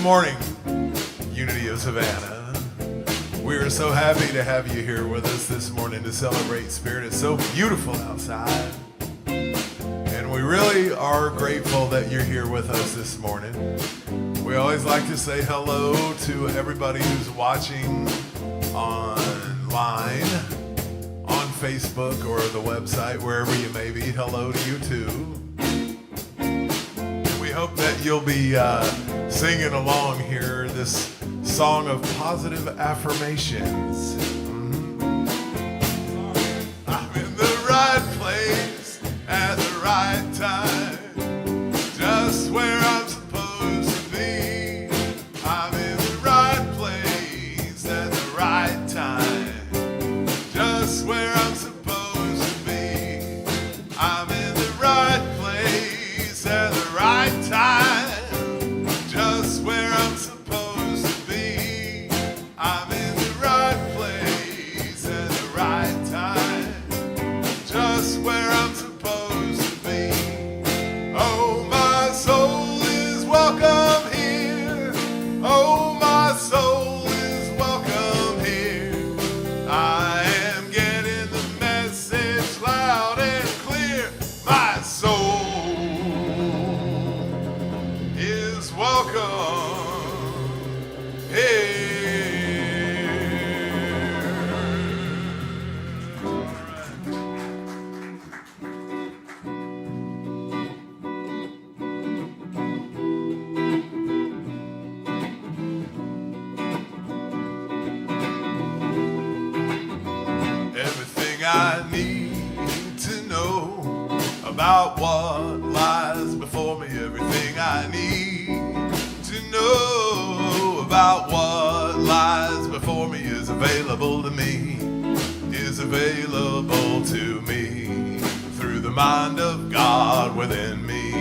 morning, Unity of Savannah. We are so happy to have you here with us this morning to celebrate Spirit. It's so beautiful outside. And we really are grateful that you're here with us this morning. We always like to say hello to everybody who's watching online, on Facebook or the website, wherever you may be. Hello to you too. We hope that you'll be singing along here this song of positive affirmations. I'm in the right place at the right time, just where I'm supposed to be. I'm in the right place at the right time, just where I'm supposed to be. I'm in the right place at the right time, just where I'm supposed to be. I'm in the right place at the right time, just where I'm supposed to be. Oh, my soul is welcome here. Oh, my soul is welcome here. I am getting the message loud and clear. My soul is welcome here. Everything I need to know about what lies before me. Everything I need to know about what lies before me is available to me, is available to me through the mind of God within me.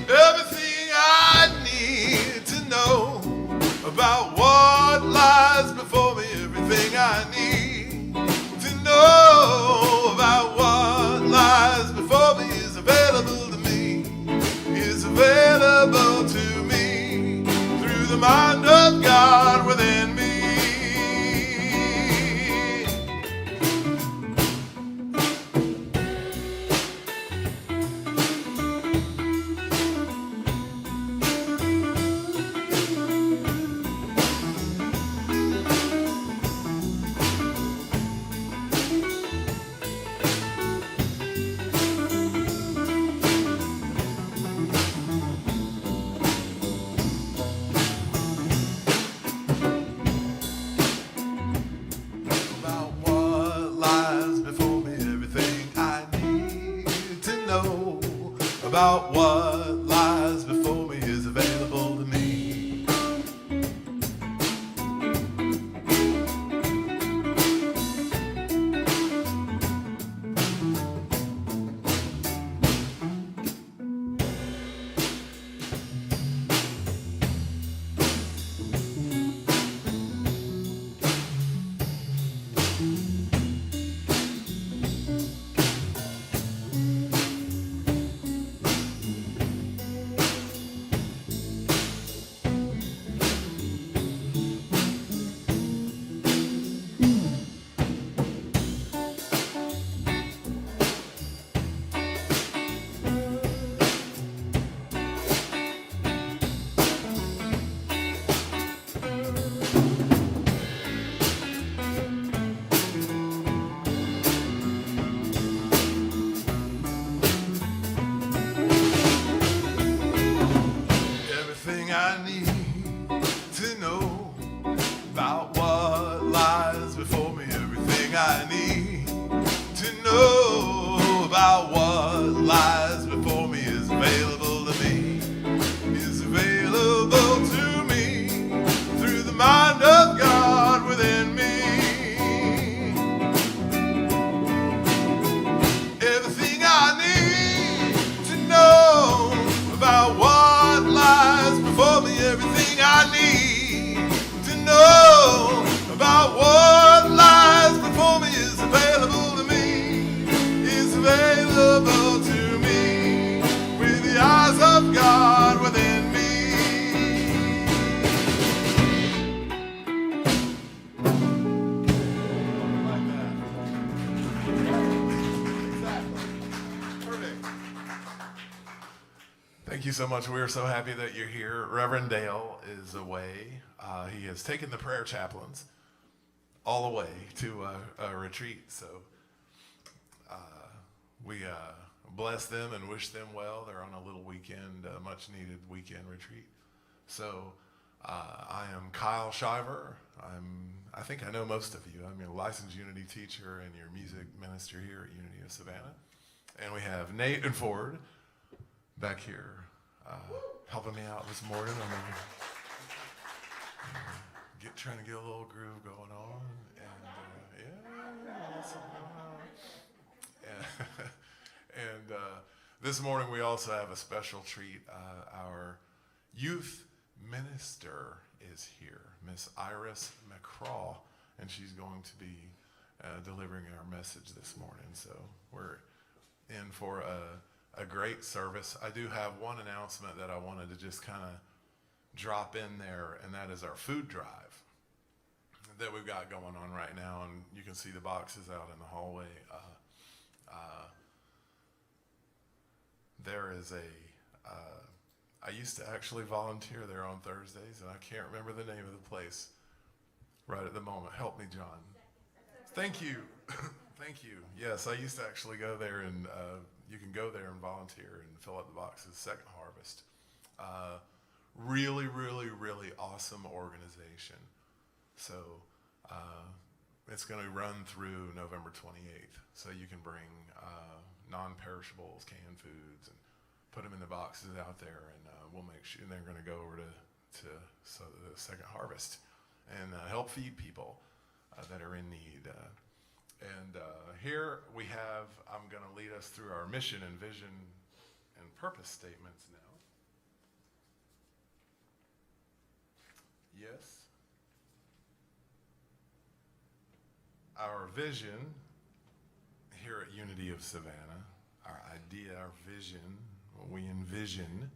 Everything I need to know about what lies before me, everything I need to know about what lies before me is available to me, is available to me through the mind of God within me. About what lies before me, everything I need to know about what lies before me is available to me. Everything I need to know about what lies before me, everything I need to know about what lies before me is available to me, is available to me through the mind of God within me. Everything I need to know about what lies before me, everything I need to know about what lies before me is available to me, is available to me. you so much. We are so happy that you're here. Reverend Dale is away. He has taken the prayer chaplains all the way to a retreat. So we bless them and wish them well. They're on a little weekend, much needed weekend retreat. So I am Kyle Shiver. I think I know most of you. I'm your licensed Unity teacher and your music minister here at Unity of Savannah. And we have Nate and Ford back here helping me out this morning. I'm trying to get a little groove going on. And that's going on. And this morning we also have a special treat. Our youth minister is here, Miss Iris McCraw, and she's going to be delivering our message this morning. So we're in for a great service. I do have one announcement that I wanted to just kind of drop in there, and that is our food drive that we've got going on right now, and you can see the boxes out in the hallway. There is I used to actually volunteer there on Thursdays, and I can't remember the name of the place right at the moment. Help me, John. Thank you. Thank you. Yes, I used to actually go there, and you can go there and volunteer and fill out the boxes. Second Harvest. Really, really, really awesome organization. So it's going to run through November 28th. So you can bring non-perishables, canned foods, and put them in the boxes out there, and we'll make sure. And they're going to go over to the Second Harvest and help feed people that are in need. And here we have, I'm going to lead us through our mission and vision and purpose statements now. Yes. Our vision here at Unity of Savannah, our idea, our vision, what we envision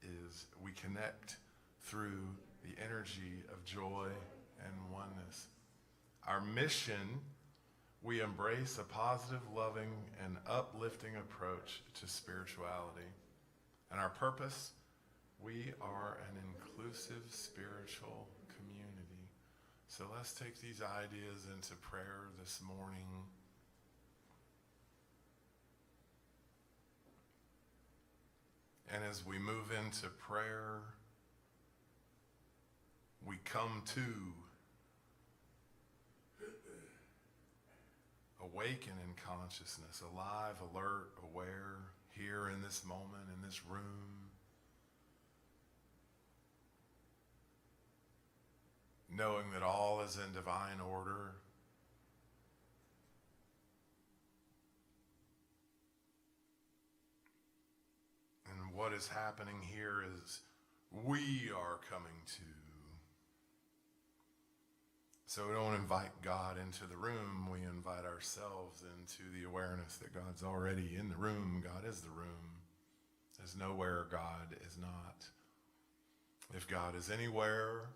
is we connect through the energy of joy and oneness. Our mission, we embrace a positive, loving, and uplifting approach to spirituality. And our purpose, we are an inclusive spiritual community. So let's take these ideas into prayer this morning. And as we move into prayer, we come to awaken in consciousness, alive, alert, aware, here in this moment, in this room. Knowing that all is in divine order. And what is happening here is we are coming to. So we don't invite God into the room, we invite ourselves into the awareness that God's already in the room. God is the room. There's nowhere God is not. If God is anywhere,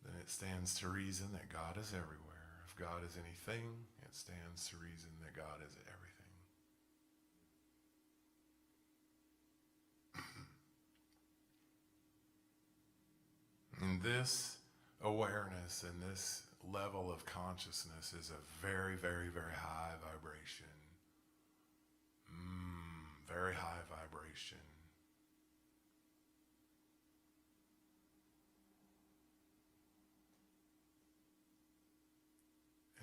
then it stands to reason that God is everywhere. If God is anything, it stands to reason that God is everything. And this awareness and this level of consciousness is a very, very, very high vibration. Very high vibration.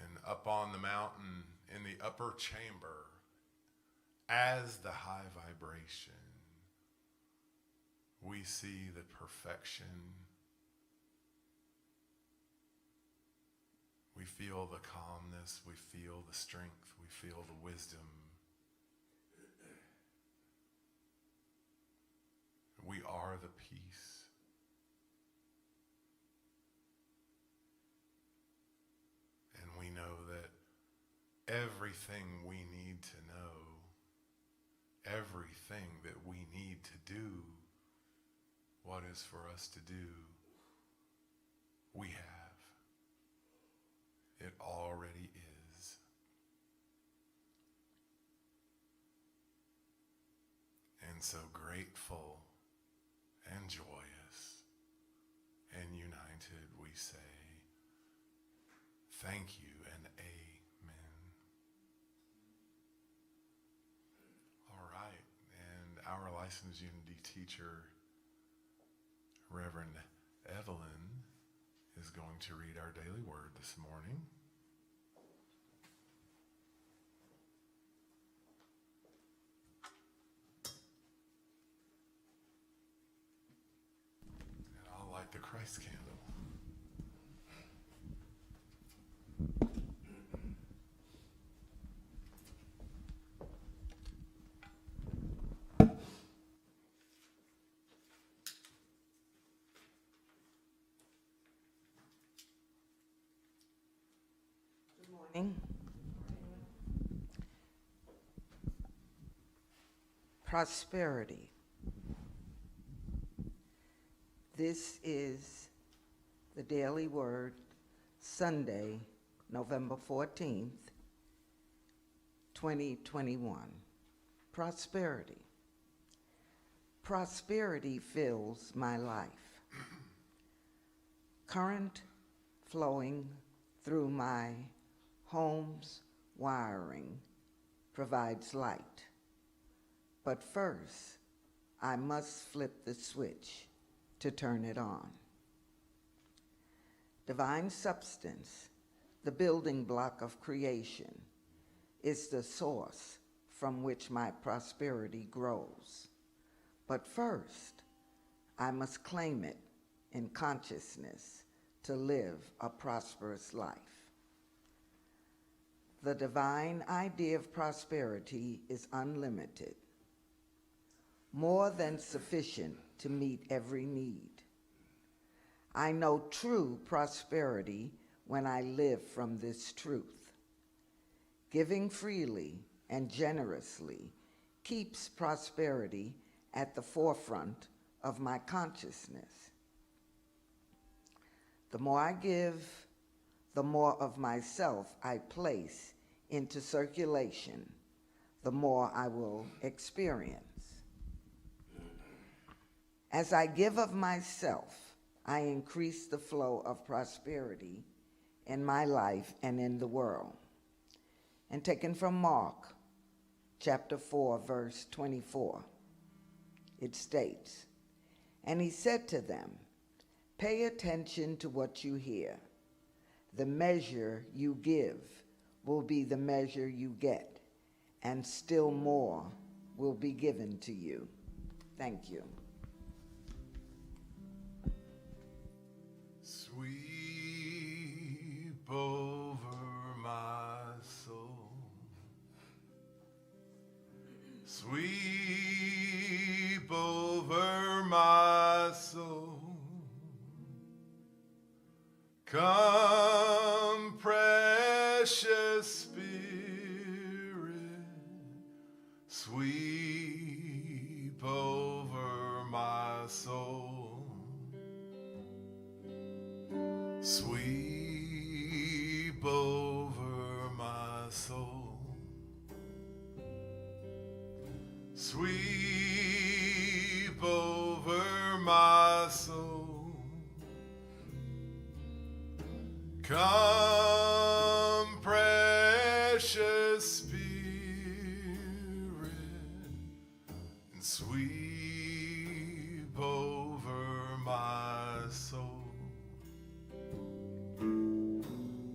And up on the mountain in the upper chamber, as the high vibration, we see the perfection. We feel the calmness, we feel the strength, we feel the wisdom. We are the peace. And we know that everything we need to know, everything that we need to do, what is for us to do, we have. It already is. And and so grateful and joyous and united, we say, thank you and amen. All right, and our licensed unity teacher, Reverend Evelyn, is going to read our daily word this morning. And I'll light the Christ candle. Prosperity. This is the Daily Word, Sunday, November 14th, 2021. Prosperity. Prosperity fills my life. Current flowing through my home's wiring provides light. But first, I must flip the switch to turn it on. Divine substance, the building block of creation, is the source from which my prosperity grows. But first, I must claim it in consciousness to live a prosperous life. The divine idea of prosperity is unlimited, more than sufficient to meet every need. I know true prosperity when I live from this truth. Giving freely and generously keeps prosperity at the forefront of my consciousness. The more I give, the more of myself I place into circulation, the more I will experience. As I give of myself, I increase the flow of prosperity in my life and in the world. And taken from Mark, chapter 4, verse 24, it states, "And he said to them, pay attention to what you hear. The measure you give will be the measure you get, and still more will be given to you." Thank you. Sweep over my soul. Sweep over my soul. Come, precious Spirit, sweep over my soul. Sweep over my soul. Sweep over my soul. Come, precious Spirit, and sweep over my soul.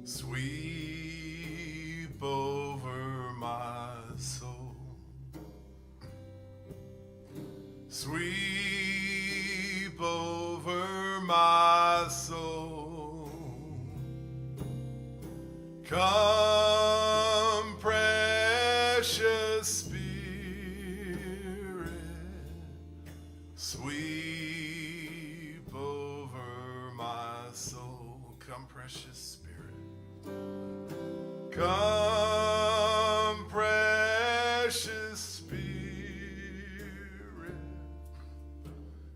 Sweep over my soul. Sweep over my soul. Come, precious Spirit, sweep over my soul. Come, precious Spirit. Come, precious Spirit,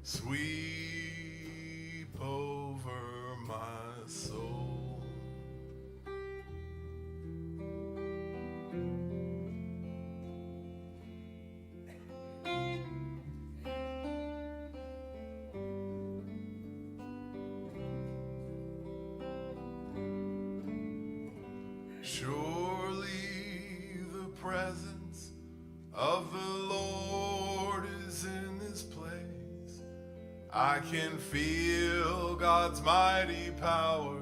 sweep over my soul. Surely the presence of the Lord is in this place. I can feel God's mighty power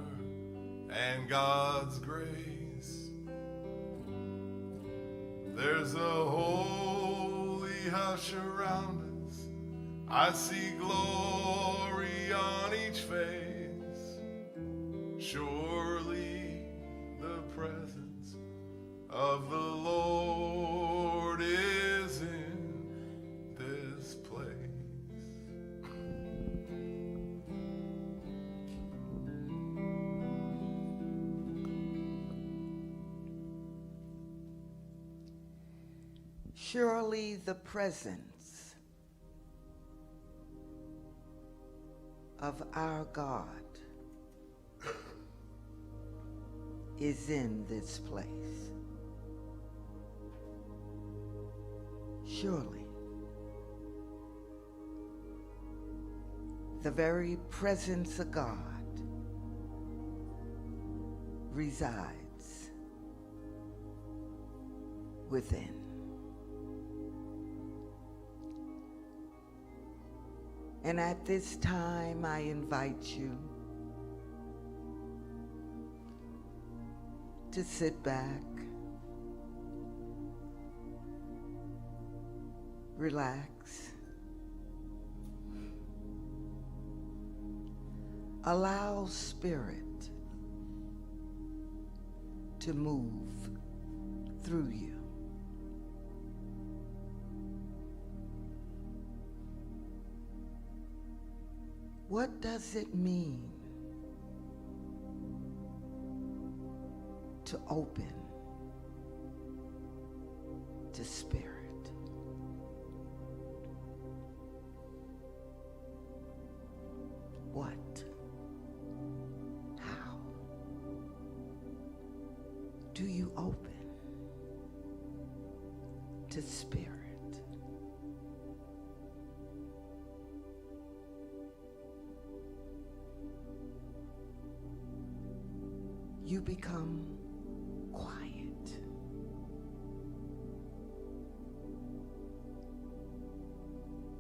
and God's grace. There's a holy hush around us. I see glory on each face. Surely the presence of the Lord is in this place. Surely the presence of our God is in this place. Surely the very presence of God resides within. And at this time, I invite you to sit back, relax, allow Spirit to move through you. What does it mean to open to Spirit? What? How do you open to Spirit? You become quiet.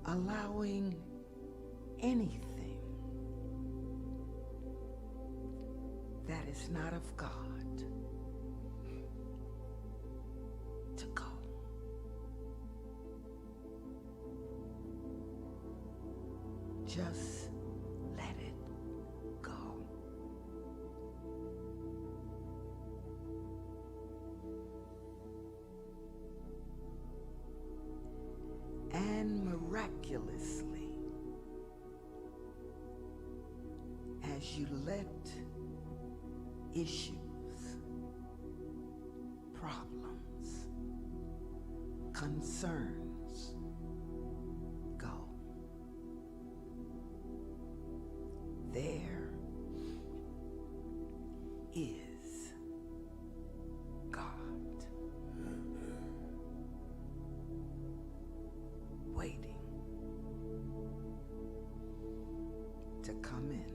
Allowing anything that is not of God to go. Just let it go. And miraculously, as you let issues, problems, concerns go, there is God waiting to come in.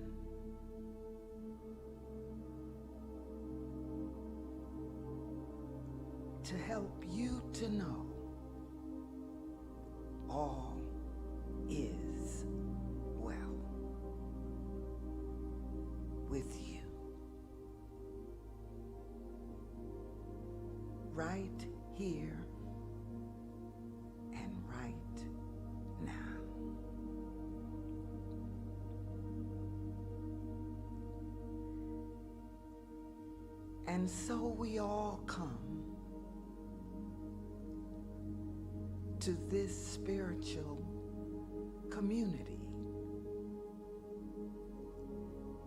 To help you to know all is well with you. Right here and right now. And so we all come to this spiritual community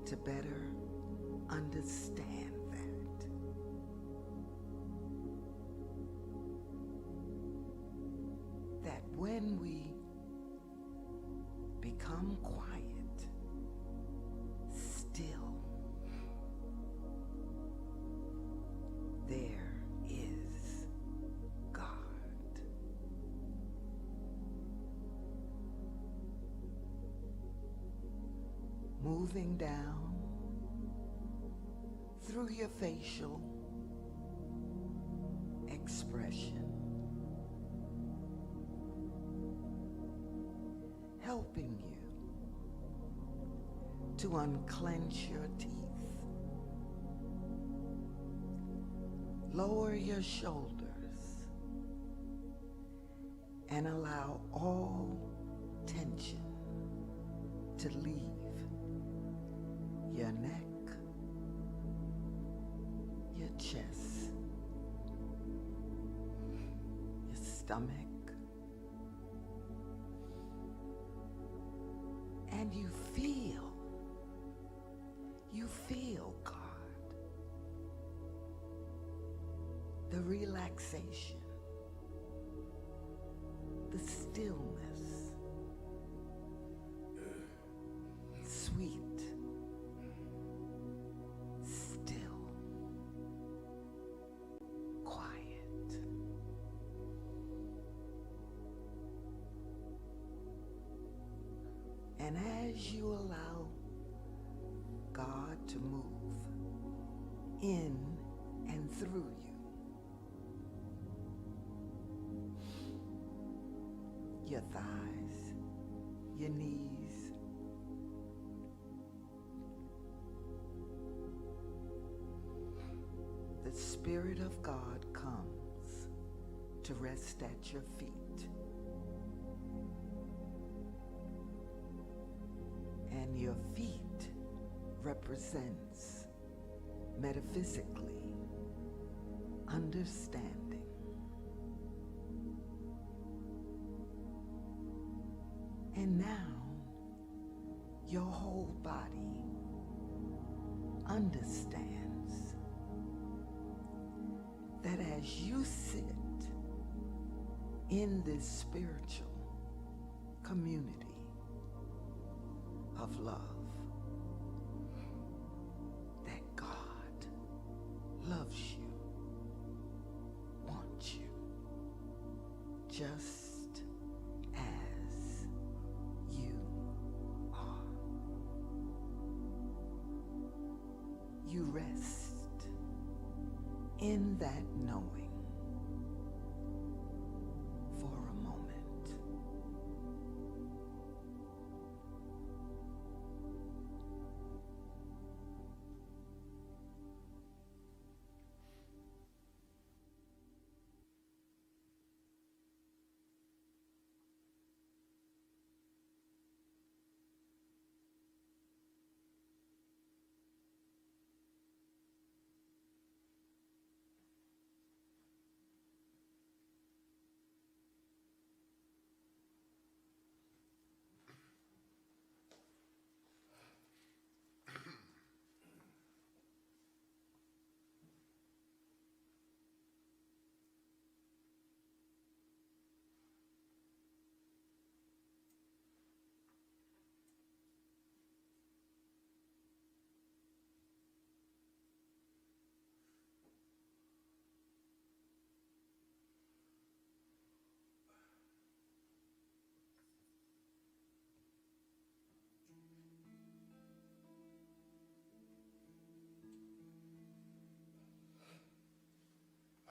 to better understand that when we become quiet, still, there is God. Moving down through your facial expression, helping you to unclench your teeth, lower your shoulders, and allow all tension to leave your neck, your chest, your stomach, and you feel, God, the relaxation, the stillness, sweet, still, quiet. And as you allow God to move in and through you, your thighs, your knees, the Spirit of God comes to rest at your feet. And your feet represents, metaphysically, understanding. And now, your whole body understands that as you sit in this spiritual community of love, that God loves you, wants you, just as you are. You rest in that knowing for a moment.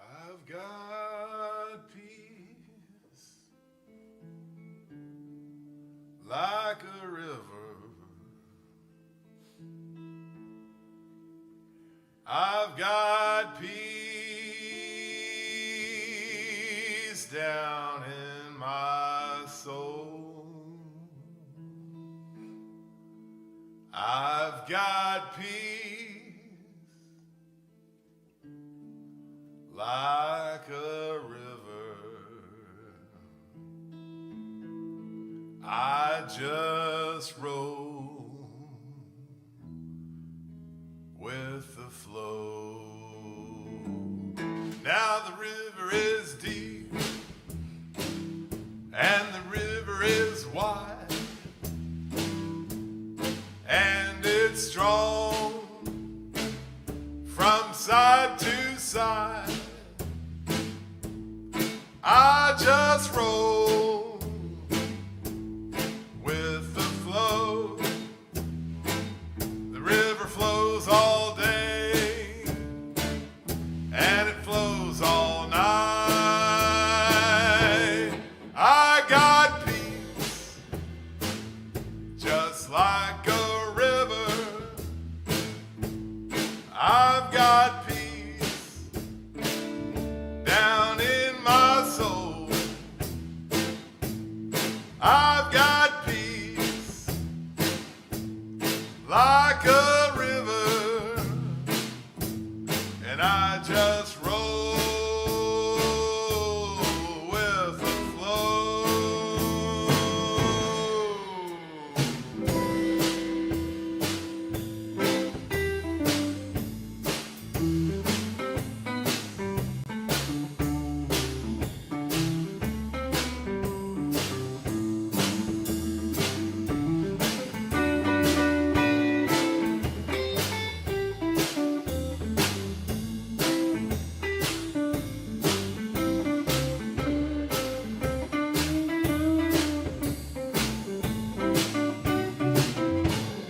I've got peace like a river. I've got peace down in my soul. I've got peace like a river. I just roll with the flow. Now the river is deep and the river is wide and it's strong from side to side. I just roll with the flow. The river flows all day and it flows all night. and I just roll with the flow.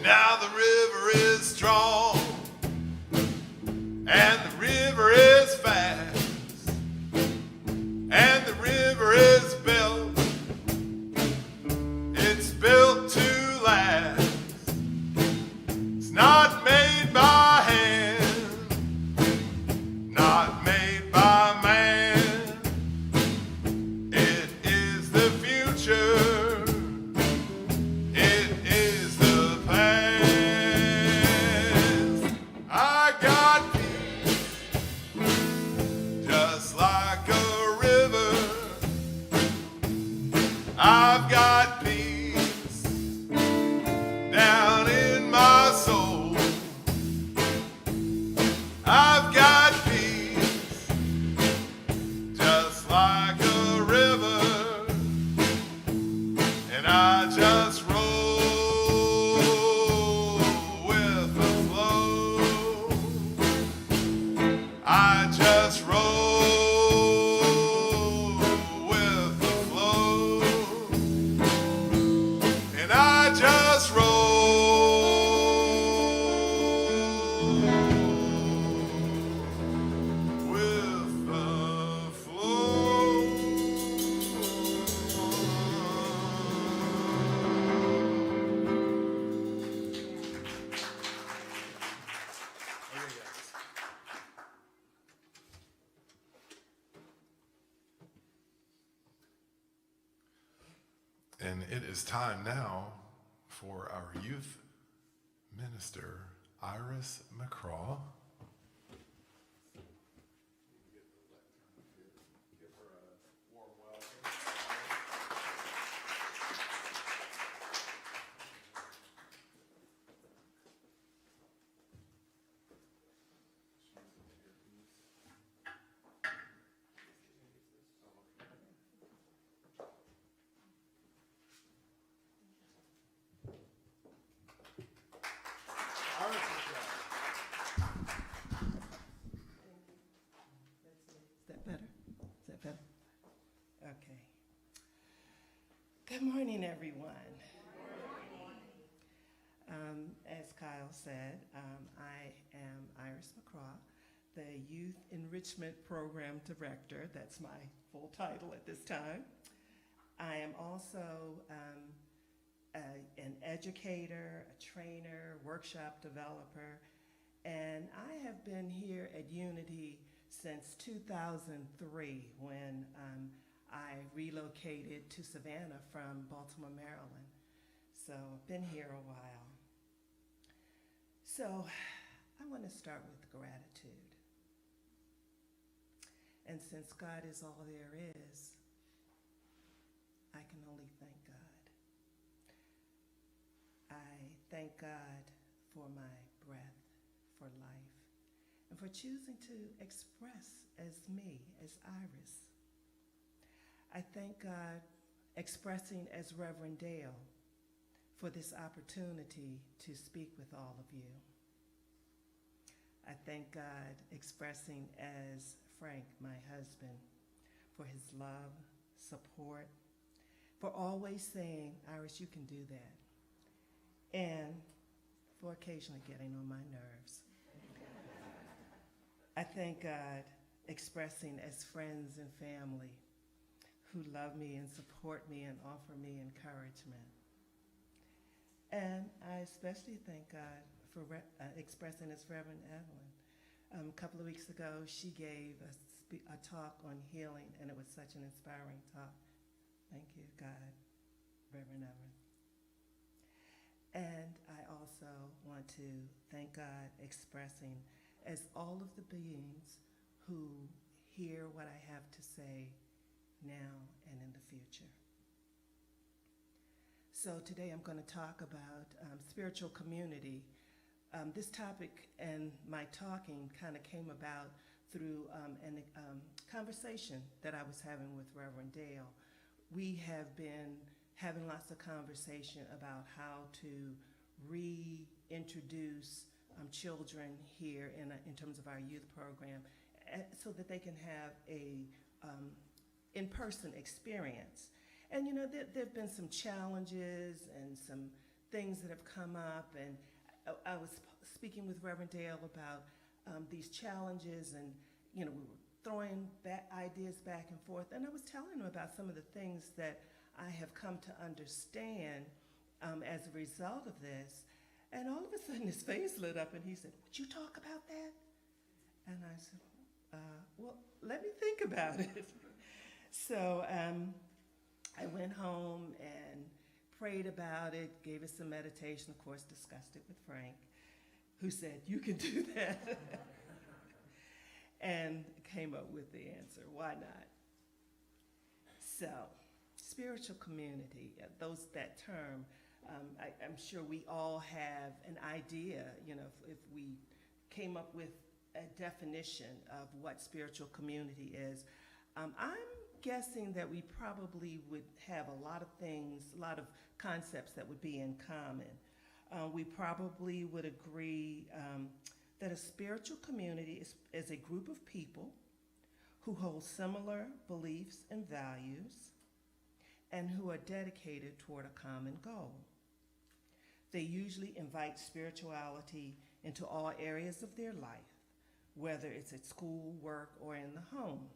Now the river is strong and the river is fast and the river is built. It's built to last. It's not made by hand, not made by man. It is the future. It is the past. I got peace, just like a river. I've got peace down in my soul. I've got peace, just like a river, and I just roll with the flow. I just roll with the flow, and I just roll with the flow. And it is time now for our youth minister, Iris McCraw. Is that better? Is that better? Okay. Good morning, everyone. As Kyle said, I am Iris McCraw, the Youth Enrichment Program Director. That's my full title at this time. I am also an educator, a trainer, workshop developer, and I have been here at Unity since 2003 when I relocated to Savannah from Baltimore, Maryland. So I've been here a while. So I want to start with gratitude. And since God is all there is, I can only thank God. I thank God for my breath, for life, and for choosing to express as me, as Iris. I thank God expressing as Reverend Dale for this opportunity to speak with all of you. I thank God expressing as Frank, my husband, for his love, support, for always saying, Iris, you can do that, and for occasionally getting on my nerves. I thank God expressing as friends and family who love me and support me and offer me encouragement. And I especially thank God for expressing as Reverend Evelyn. A couple of weeks ago, she gave a talk on healing, and it was such an inspiring talk. Thank you, God, Reverend Evelyn. And I also want to thank God expressing as all of the beings who hear what I have to say now and in the future. So today I'm going to talk about spiritual community. This topic and my talking kind of came about through a conversation that I was having with Reverend Dale. We have been having lots of conversation about how to reintroduce children here in terms of our youth program so that they can have a in-person experience. And you know, there have been some challenges and some things that have come up, and I was speaking with Reverend Dale about these challenges, and you know, we were throwing ideas back and forth, and I was telling him about some of the things that I have come to understand as a result of this. And all of a sudden his face lit up and he said, "Would you talk about that?" And I said, well, let me think about it. So I went home and prayed about it, gave it some meditation, of course, discussed it with Frank, who said, "You can do that." And came up with the answer, why not? So, spiritual community, that term, I'm sure we all have an idea, you know, if we came up with a definition of what spiritual community is. I'm guessing that we probably would have a lot of things, a lot of concepts that would be in common. We probably would agree that a spiritual community is a group of people who hold similar beliefs and values and who are dedicated toward a common goal. They usually invite spirituality into all areas of their life, whether it's at school, work, or in the home.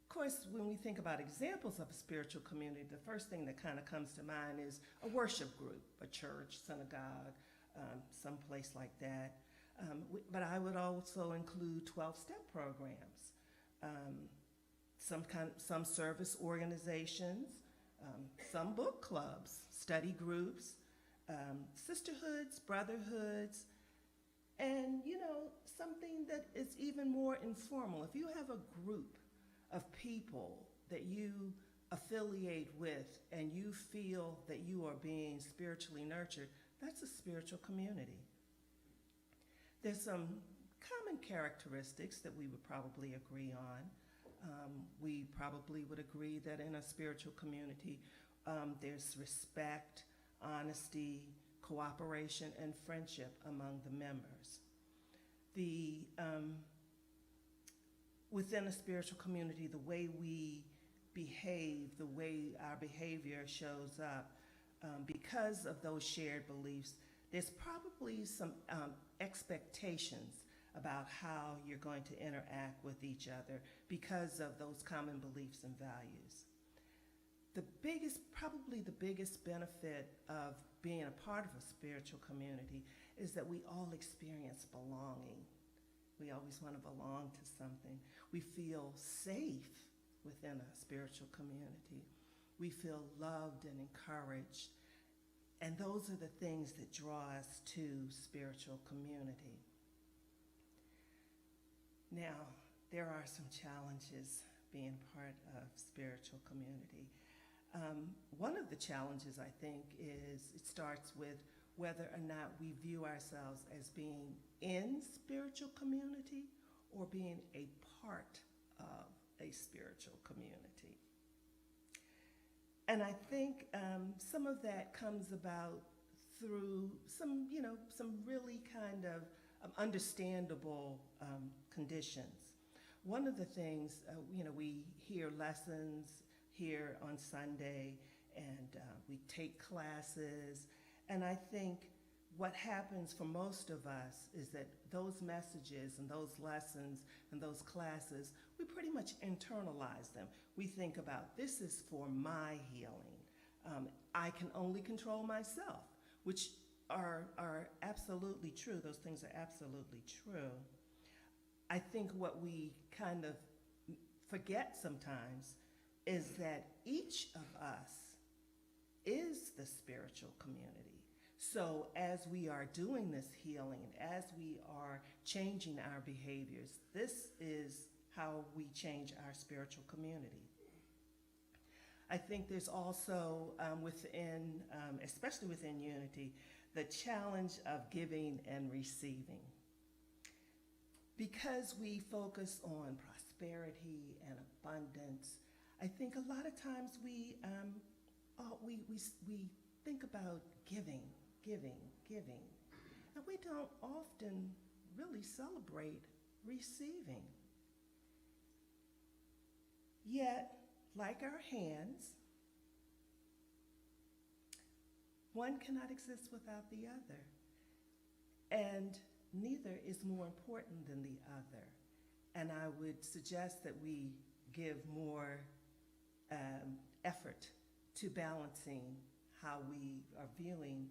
Of course, when we think about examples of a spiritual community, the first thing that kind of comes to mind is a worship group, a church, synagogue, someplace like that. But I would also include 12-step programs, some service organizations, some book clubs, study groups, sisterhoods, brotherhoods, and you know, something that is even more informal. If you have a group of people that you affiliate with and you feel that you are being spiritually nurtured, that's a spiritual community. There's some common characteristics that we would probably agree on. We probably would agree that in a spiritual community, there's respect, honesty, cooperation, and friendship among the members. Within a spiritual community, the way we behave, the way our behavior shows up, because of those shared beliefs, there's probably some expectations about how you're going to interact with each other because of those common beliefs and values. Probably the biggest benefit of being a part of a spiritual community is that we all experience belonging. We always want to belong to something. We feel safe within a spiritual community. We feel loved and encouraged. And those are the things that draw us to spiritual community. Now, there are some challenges being part of spiritual community. One of the challenges, I think, is it starts with whether or not we view ourselves as being in spiritual community or being a part of a spiritual community. And I think some of that comes about through some really kind of understandable conditions. One of the things, we hear lessons here on Sunday, and we take classes, and I think what happens for most of us is that those messages and those lessons and those classes, we pretty much internalize them. We think about, this is for my healing. I can only control myself, which are absolutely true. Those things are absolutely true. I think what we kind of forget sometimes is that each of us is the spiritual community. So as we are doing this healing, as we are changing our behaviors, this is how we change our spiritual community. I think there's also especially within unity, the challenge of giving and receiving. Because we focus on prosperity and abundance, I think a lot of times we think about giving, and we don't often really celebrate receiving. Yet, like our hands, one cannot exist without the other, and neither is more important than the other. And I would suggest that we give more effort to balancing how we are viewing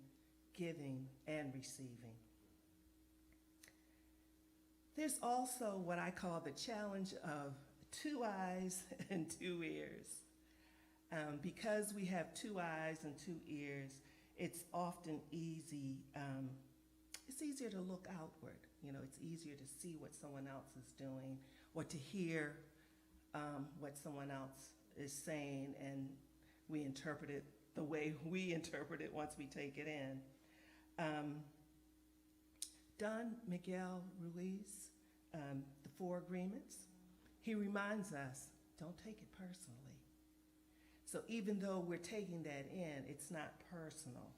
giving and receiving. There's also what I call the challenge of 2 eyes and 2 ears. Because we have 2 eyes and 2 ears, it's often it's easier to look outward. You know, it's easier to see what someone else is doing or to hear what someone else is saying, and we interpret it the way we interpret it once we take it in. Don Miguel Ruiz, the 4 Agreements, he reminds us, don't take it personally. So even though we're taking that in, it's not personal.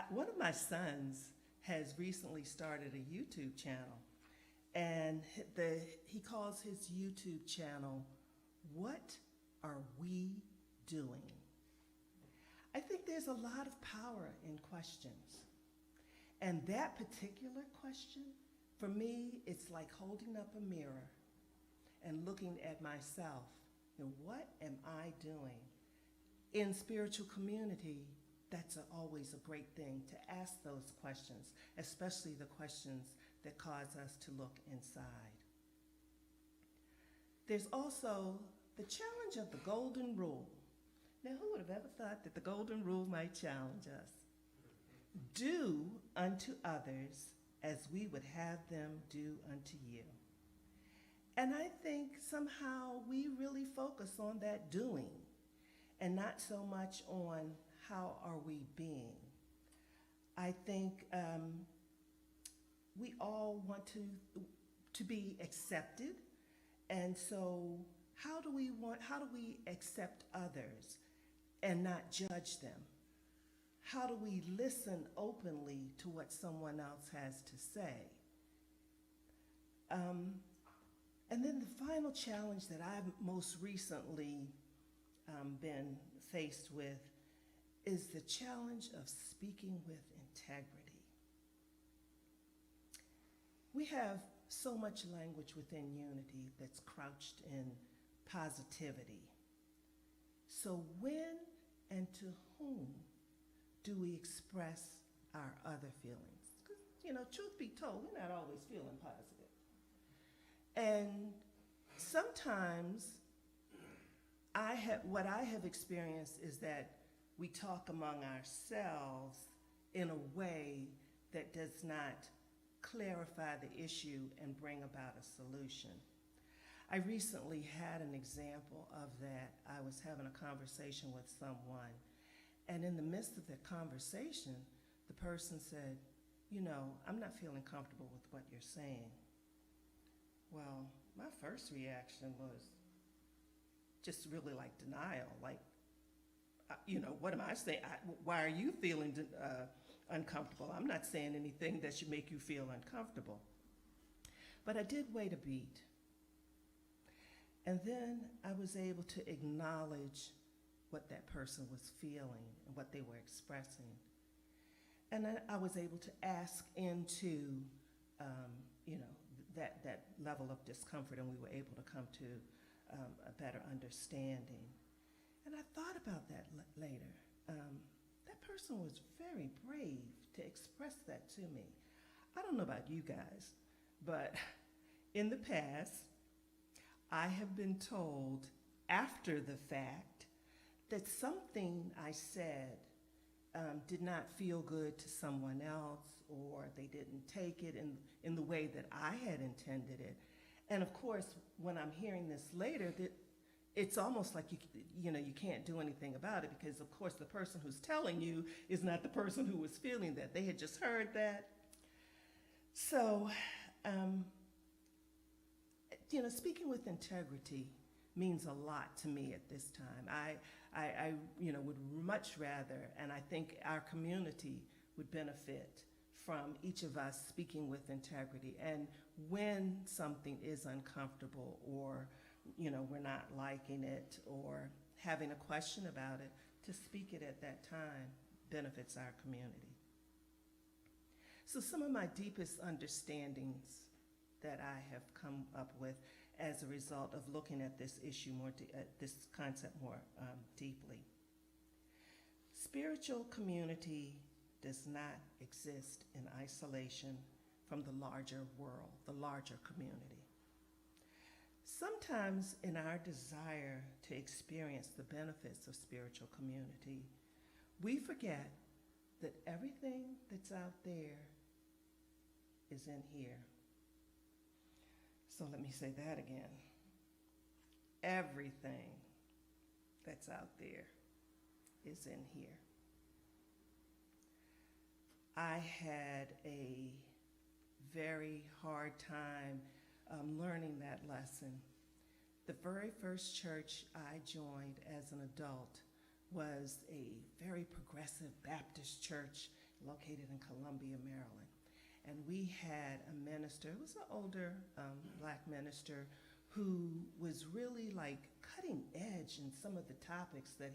One of my sons has recently started a YouTube channel, and he calls his YouTube channel, What Are We Doing? I think there's a lot of power in questions. And that particular question, for me, it's like holding up a mirror and looking at myself. And what am I doing? In spiritual community, that's always a great thing to ask those questions, especially the questions that cause us to look inside. There's also the challenge of the golden rule. Now, who would have ever thought that the golden rule might challenge us? Do unto others as we would have them do unto you. And I think somehow we really focus on that doing and not so much on how are we being. I think we all want to be accepted, and so how do we accept others and not judge them? How do we listen openly to what someone else has to say? And then the final challenge that I've most recently been faced with is the challenge of speaking with integrity. We have so much language within unity that's crouched in positivity. So when and to whom do we express our other feelings? Because, you know, truth be told, we're not always feeling positive. And sometimes what I have experienced is that we talk among ourselves in a way that does not clarify the issue and bring about a solution. I recently had an example of that. I was having a conversation with someone, and in the midst of the conversation, the person said, you know, I'm not feeling comfortable with what you're saying. Well, my first reaction was just really like denial, like, you know, what am I saying? Why are you feeling uncomfortable? I'm not saying anything that should make you feel uncomfortable. But I did wait a beat. And then I was able to acknowledge what that person was feeling and what they were expressing. And then I was able to ask into, you know, that level of discomfort, and we were able to come to a better understanding. And I thought about that later. That person was very brave to express that to me. I don't know about you guys, but in the past, I have been told after the fact that something I said did not feel good to someone else, or they didn't take it in the way that I had intended it. And of course, when I'm hearing this later, that it's almost like you can't do anything about it, because of course the person who's telling you is not the person who was feeling that. They had just heard that. So, speaking with integrity means a lot to me at this time. I would much rather, and I think our community would benefit from each of us speaking with integrity. And when something is uncomfortable, or we're not liking it, or having a question about it, to speak it at that time benefits our community. So some of my deepest understandings that I have come up with as a result of looking at this issue this concept more deeply. Spiritual community does not exist in isolation from the larger world, the larger community. Sometimes in our desire to experience the benefits of spiritual community, we forget that everything that's out there is in here. So let me say that again. Everything that's out there is in here. I had a very hard time learning that lesson. The very first church I joined as an adult was a very progressive Baptist church located in Columbia, Maryland. And we had a minister, it was an older black minister, who was really like cutting edge in some of the topics that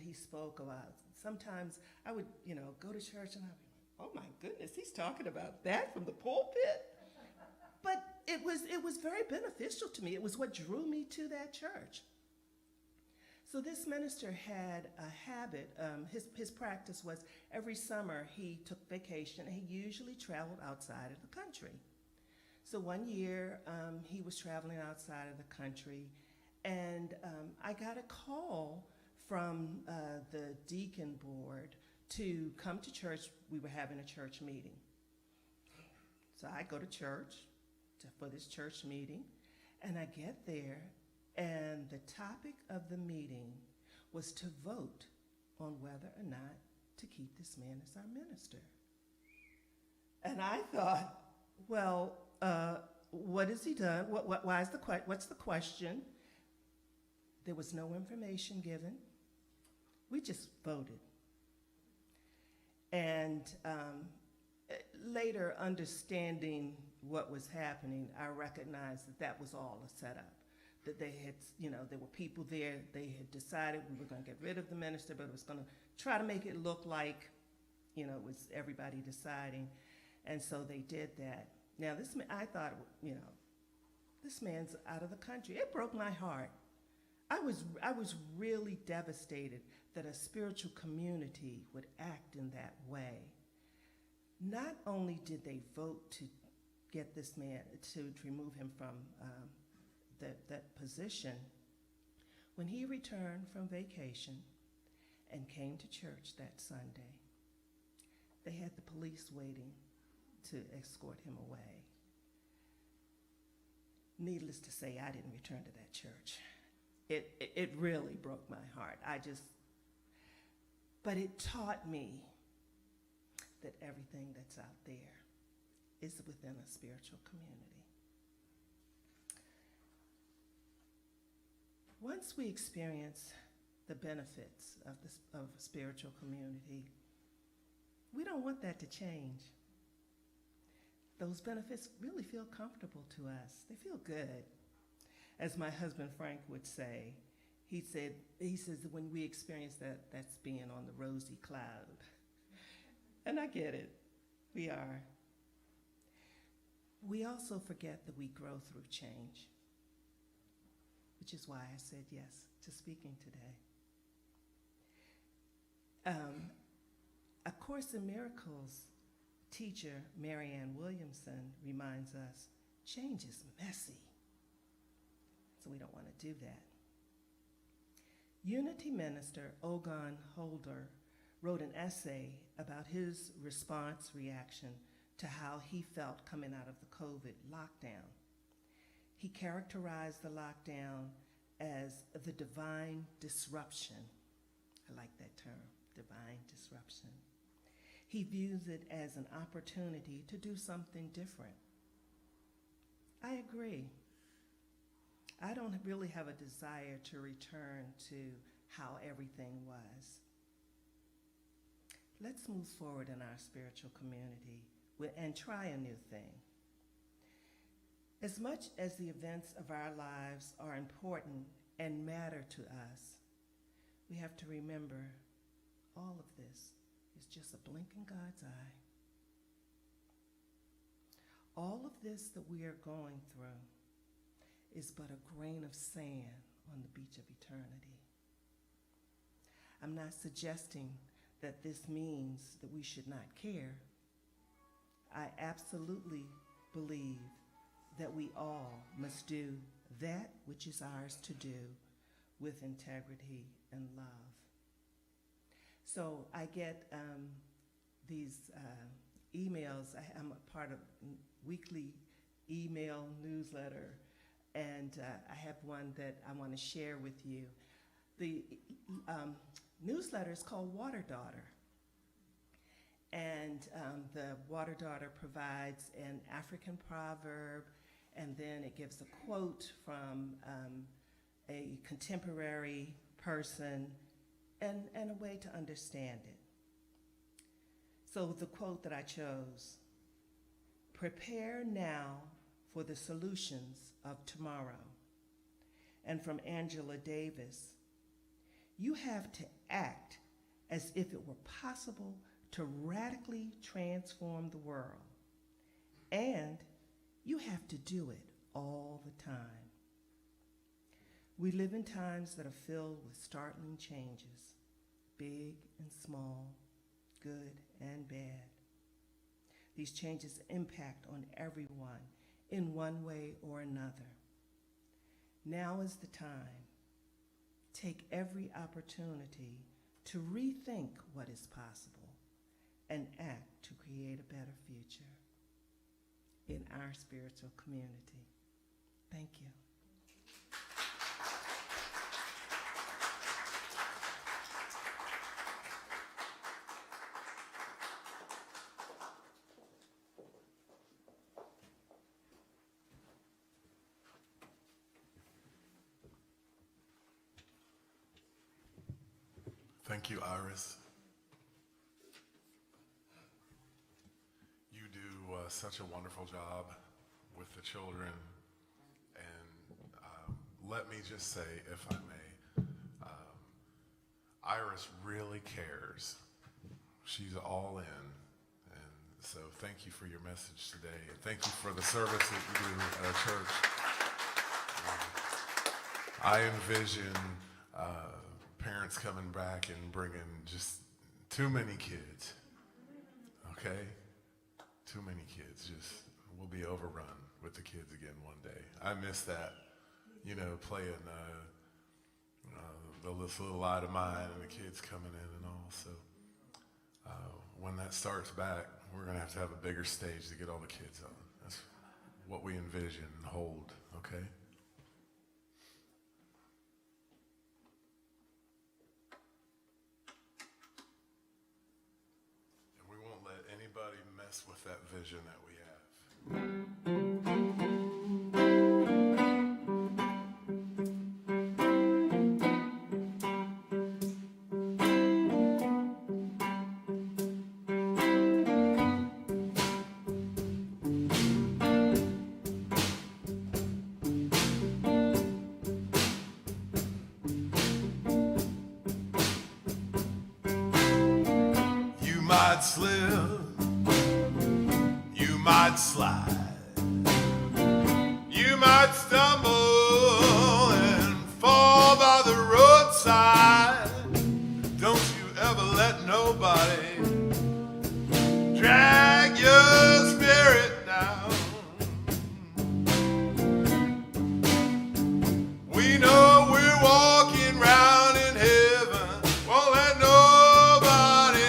he spoke about. Sometimes I would, go to church and I'd be like, oh my goodness, he's talking about that from the pulpit? But it was very beneficial to me. It was what drew me to that church. So this minister had a habit, his practice was every summer he took vacation, and he usually traveled outside of the country. So one year he was traveling outside of the country, and I got a call from the deacon board to come to church. We were having a church meeting. So I go to church for this church meeting, and I get there, and the topic of the meeting was to vote on whether or not to keep this man as our minister. And I thought, well, what has he done? What's the question? There was no information given. We just voted. And later, understanding what was happening, I recognized that was all a setup. That they had, there were people there, they had decided we were going to get rid of the minister, but it was going to try to make it look like, it was everybody deciding. And so they did that. Now, I thought, this man's out of the country. It broke my heart. I was really devastated that a spiritual community would act in that way. Not only did they vote to get this man, to remove him from that position, when he returned from vacation and came to church that Sunday, they had the police waiting to escort him away. Needless to say, I didn't return to that church. It really broke my heart. But it taught me that everything that's out there is within a spiritual community. Once we experience the benefits of a spiritual community, we don't want that to change. Those benefits really feel comfortable to us. They feel good. As my husband Frank would say, he says that when we experience that, that's being on the rosy cloud. And I get it. We are. We also forget that we grow through change, which is why I said yes to speaking today. A Course in Miracles teacher, Marianne Williamson, reminds us, change is messy, so we don't want to do that. Unity minister Ogon Holder wrote an essay about his reaction to how he felt coming out of the COVID lockdown. He characterized the lockdown as the divine disruption. I like that term, divine disruption. He views it as an opportunity to do something different. I agree. I don't really have a desire to return to how everything was. Let's move forward in our spiritual community and try a new thing. As much as the events of our lives are important and matter to us, we have to remember all of this is just a blink in God's eye. All of this that we are going through is but a grain of sand on the beach of eternity. I'm not suggesting that this means that we should not care. I absolutely believe that we all must do that which is ours to do with integrity and love. So I get these emails. I'm a part of weekly email newsletter, and I have one that I want to share with you. The newsletter is called Water Daughter. And the Water Daughter provides an African proverb, and then it gives a quote from a contemporary person and a way to understand it. So the quote that I chose: "Prepare now for the solutions of tomorrow." And from Angela Davis: "You have to act as if it were possible to radically transform the world, and you have to do it all the time." We live in times that are filled with startling changes, big and small, good and bad. These changes impact on everyone in one way or another. Now is the time. Take every opportunity to rethink what is possible and act to create a better future in our spiritual community. Thank you. Thank you, Iris. You do such a wonderful job with the children, and let me just say, if I may, Iris really cares. She's all in, and so thank you for your message today, and thank you for the service that you do at our church. I envision parents coming back and bringing just too many kids, okay? Too many kids. Just, we'll be overrun with the kids again one day. I miss that, you know, playing this little light of mine and the kids coming in and all. So when that starts back, we're going to have a bigger stage to get all the kids on. That's what we envision and hold, okay? Anybody mess with that vision that we have. You might slip, you might slide, you might stumble and fall by the roadside. Don't you ever let nobody drag your spirit down. We know we're walking round in heaven, won't let nobody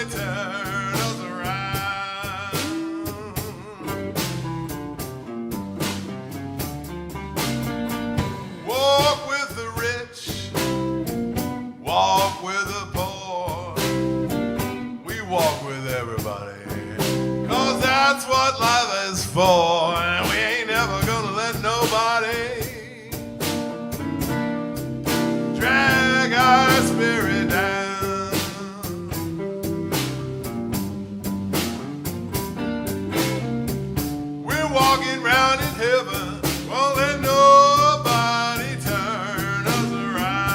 spirit down. We're walking round in heaven, won't let nobody turn us around.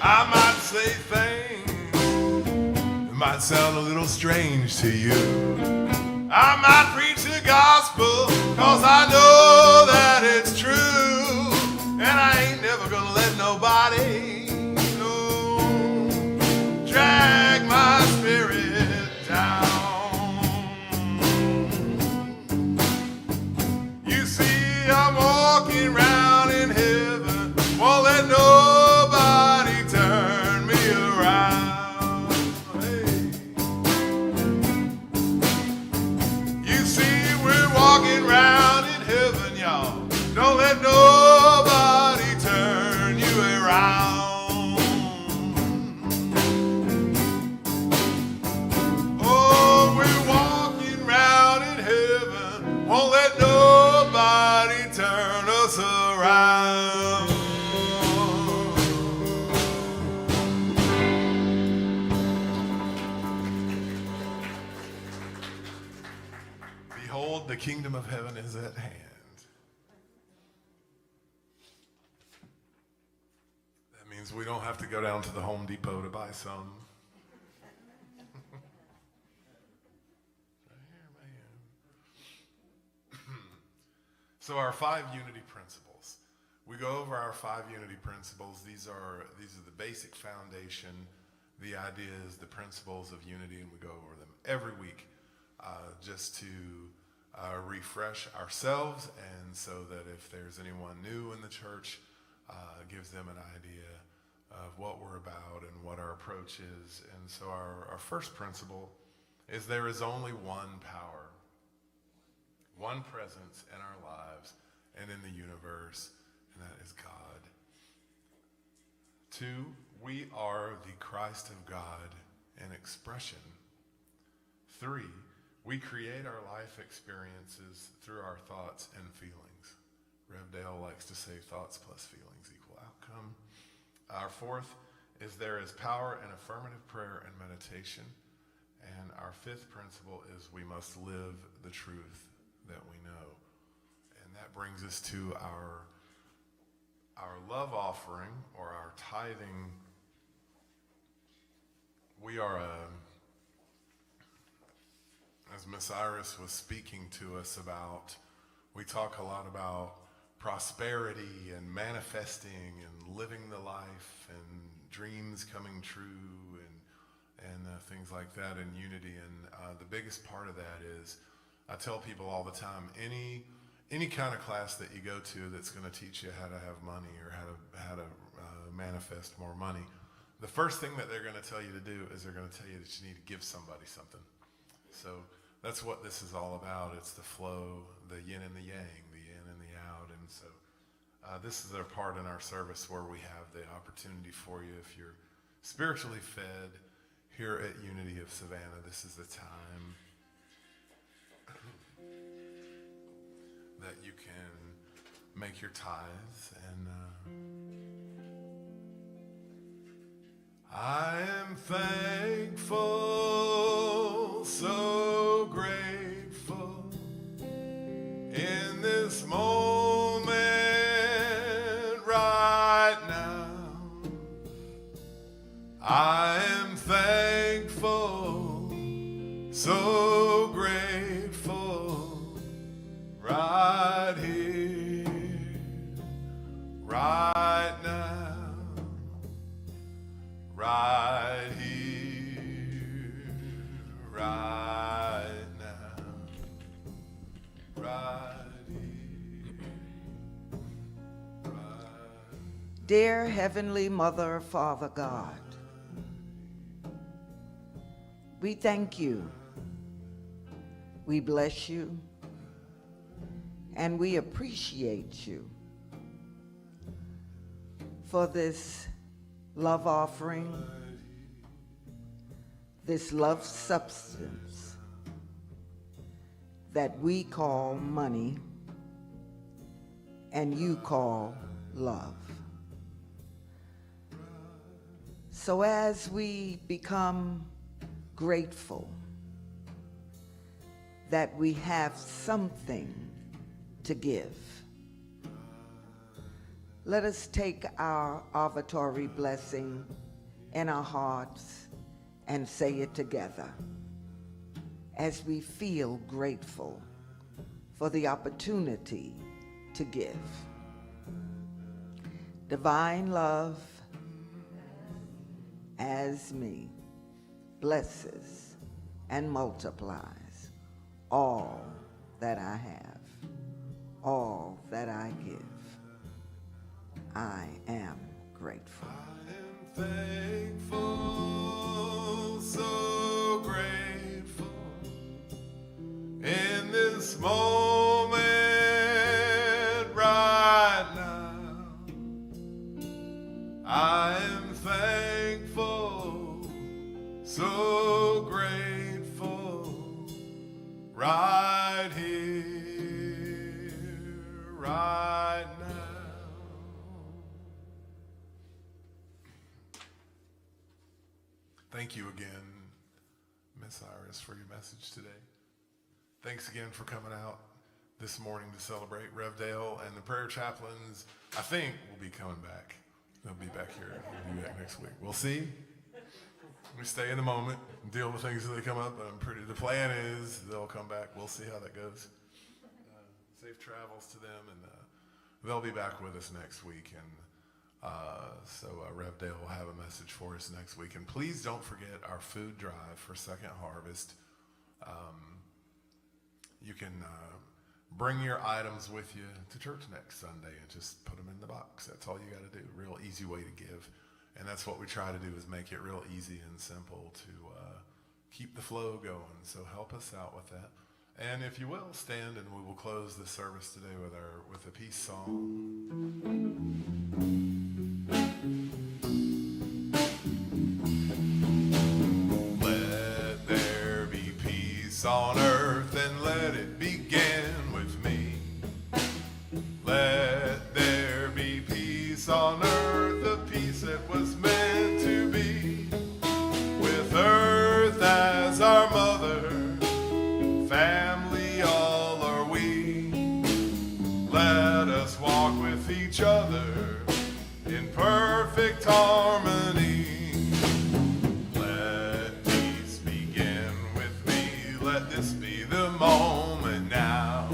I might say things that might sound a little strange to you. I might preach the gospel, cause I know that it's true. And I ain't never gonna let nobody, no, drag my spirit down. You see, I'm walking around in heaven, won't let nobody turn me around. Hey. You see, we're walking around in heaven, y'all. Don't let nobody turn you around. Oh, we're walking around in heaven, won't let nobody turn us around. Behold, the kingdom of heaven is at hand. That means we don't have to go down to the Home Depot to buy some. So our 5 unity principles. We go over our 5 unity principles. These are the basic foundation, the ideas, the principles of unity, and we go over them every week just to refresh ourselves, and so that if there's anyone new in the church, gives them an idea of what we're about and what our approach is. And so our first principle is there is only one power, one presence in our lives and in the universe, and that is God. 2, we are the Christ of God in expression. 3, we create our life experiences through our thoughts and feelings. Rev Dale likes to say thoughts plus feelings equal outcome. Our 4th is there is power in affirmative prayer and meditation. And our 5th principle is we must live the truth that we know. And that brings us to our love offering, or our tithing. We are as Miss Iris was speaking to us about, we talk a lot about prosperity and manifesting and living the life and dreams coming true and things like that, and unity. And the biggest part of that is, I tell people all the time, any kind of class that you go to that's going to teach you how to have money or how to manifest more money, the first thing that they're going to tell you to do is they're going to tell you that you need to give somebody something. So that's what this is all about. It's the flow, the yin and the yang, the in and the out. And so this is a part in our service where we have the opportunity for you, if you're spiritually fed here at Unity of Savannah, this is the time that you can make your tithes. And I am thankful, so grateful in this moment right now. I am thankful, so grateful right here, right now, right Dear Heavenly Mother, Father God, we thank you, we bless you, and we appreciate you for this love offering, this love substance that we call money and you call love. So as we become grateful that we have something to give, let us take our offertory blessing in our hearts and say it together as we feel grateful for the opportunity to give. Divine love as me blesses and multiplies all that I have, all that I give. I am grateful. I am thankful, so grateful in this moment right now. I am thankful, so grateful right here, right now. Thank you again, Miss Iris, for your message today. Thanks again for coming out this morning to celebrate. Rev Dale and the prayer chaplains, I think, will be coming back. They'll be back here. They'll be back next week. We'll see. We stay in the moment and deal with things as they come up. But the plan is they'll come back. We'll see how that goes. Safe travels to them, and they'll be back with us next week. And so Rev Dale will have a message for us next week. And please don't forget our food drive for Second Harvest. You can bring your items with you to church next Sunday and just put them in the box. That's all you got to do. Real easy way to give. And that's what we try to do, is make it real easy and simple to keep the flow going. So help us out with that. And if you will, stand, and we will close the service today with a peace song. On earth, and let it begin with me. Let there be peace on earth, the peace that was meant to be. With earth as our mother, family all are we. Let us walk with each other in perfect harmony. Let this be the moment now.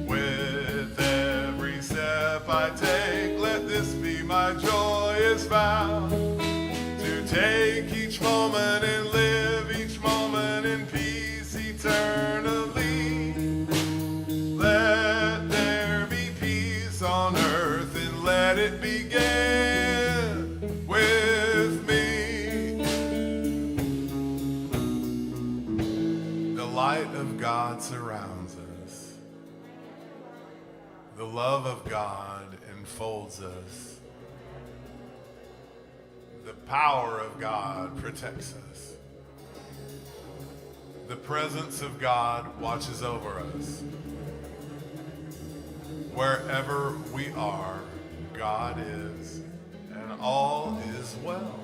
With every step I take, let this be my joyous vow. To take each moment and live each moment in peace eternally. Let there be peace on earth, and let it begin with me. The light of God surrounds us. The love of God enfolds us. The power of God protects us. The presence of God watches over us. Wherever we are, God is, and all is well.